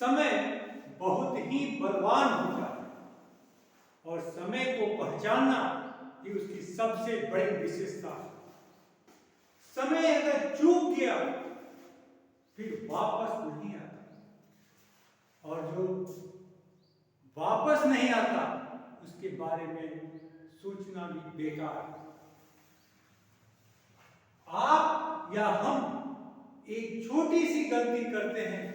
समय बहुत ही बलवान होता है और समय को पहचानना ये उसकी सबसे बड़ी विशेषता है। समय अगर चूक गया फिर वापस नहीं आता और जो वापस नहीं आता उसके बारे में सोचना भी बेकार है। आप या हम एक छोटी सी गलती करते हैं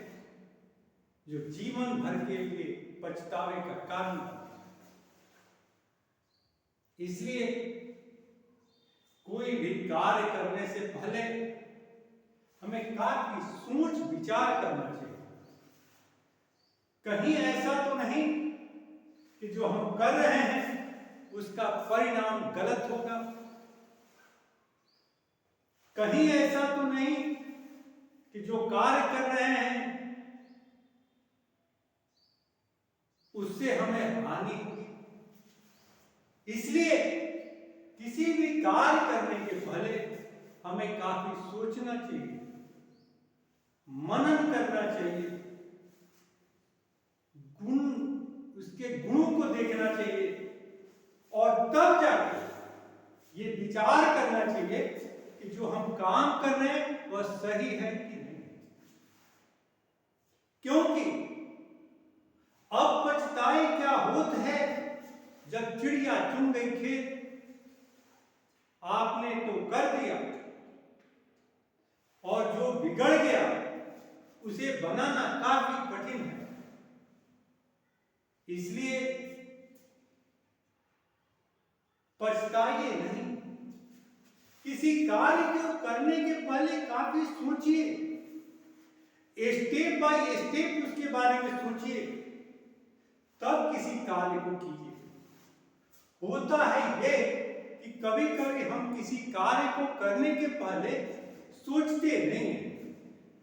जो जीवन भर के लिए पछतावे का कारण बनती है। इसलिए कोई भी कार्य करने से पहले हमें काफी सोच विचार करना चाहिए। कहीं ऐसा तो नहीं कि जो हम कर रहे हैं उसका परिणाम गलत होगा। कहीं ऐसा तो नहीं कि जो कार्य कर रहे हैं उससे हमें हानि होगी। इसलिए किसी भी कार्य करने के पहले हमें काफी सोचना चाहिए, मनन करना चाहिए, उसके गुणों को देखना चाहिए और तब जाकर ये विचार करना चाहिए कि जो हम काम कर रहे हैं वह सही है कि नहीं। क्योंकि अब पछताए क्या होत है जब चिड़िया चुन गई खेत। आपने तो कर दिया और जो बिगड़ गया उसे बनाना काफी कठिन है। इसलिए पछताइए नहीं। किसी कार्य को करने के पहले काफी सोचिए, स्टेप बाय स्टेप उसके बारे में सोचिए, तब किसी कार्य को कीजिए। होता है ये कि कभी कभी हम किसी कार्य को करने के पहले सोचते नहीं,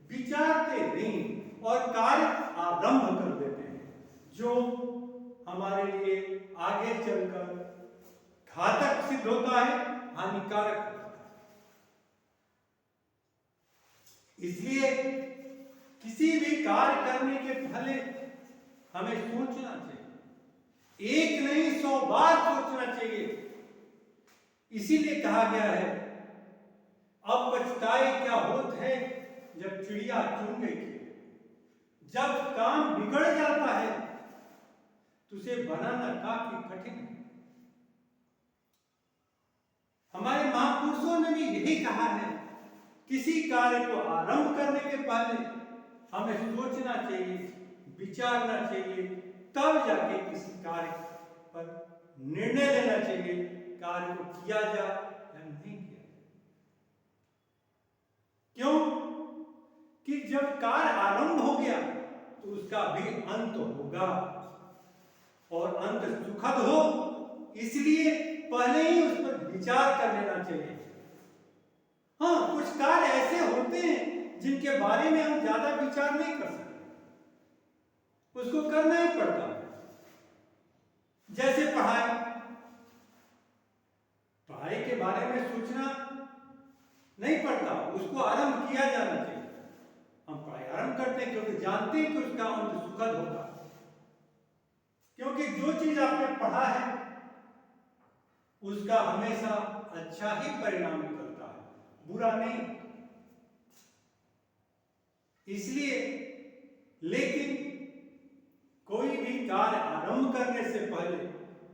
विचारते नहीं और कार्य आरंभ कर देते हैं, जो हमारे लिए आगे चलकर घातक सिद्ध होता है, हानिकारक होता है। इसलिए किसी भी कार्य करने के पहले हमें सोचना चाहिए, एक नहीं 100 बार सोचना चाहिए। इसीलिए कहा गया है अब पछताए क्या होत है जब चिड़िया चुन गई थी। जब काम बिगड़ जाता है तो उसे बनाना काफी कठिन है। हमारे महापुरुषों ने भी यही कहा है, किसी कार्य को आरंभ करने के पहले हमें सोचना चाहिए, विचारना चाहिए, तब जाके किसी कार्य पर निर्णय लेना चाहिए, कार्य को किया जाए या नहीं किया जाए। क्यों कि जब कार्य आरंभ हो गया तो उसका भी अंत होगा और अंत सुखद हो, इसलिए पहले ही उस पर विचार कर लेना चाहिए। हाँ, कुछ कार्य ऐसे होते हैं जिनके बारे में हम ज्यादा विचार नहीं कर सकते, उसको करना ही पड़ता है। जैसे पढ़ाई के बारे में सोचना नहीं पड़ता, उसको आरंभ किया जाना चाहिए। हम पढ़ाई आरंभ करते हैं क्योंकि जानते हैं कि उसका अंत सुखद होगा। क्योंकि जो चीज आपने पढ़ा है उसका हमेशा अच्छा ही परिणाम निकलता है, बुरा नहीं। इसलिए लेकिन कोई भी कार्य आरंभ करने से पहले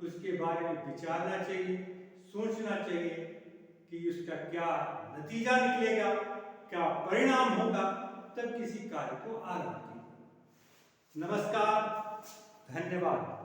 उसके बारे में विचारना चाहिए, सोचना चाहिए कि उसका क्या नतीजा निकलेगा, क्या परिणाम होगा, तब किसी कार्य को आरंभ कीजिए। नमस्कार, धन्यवाद।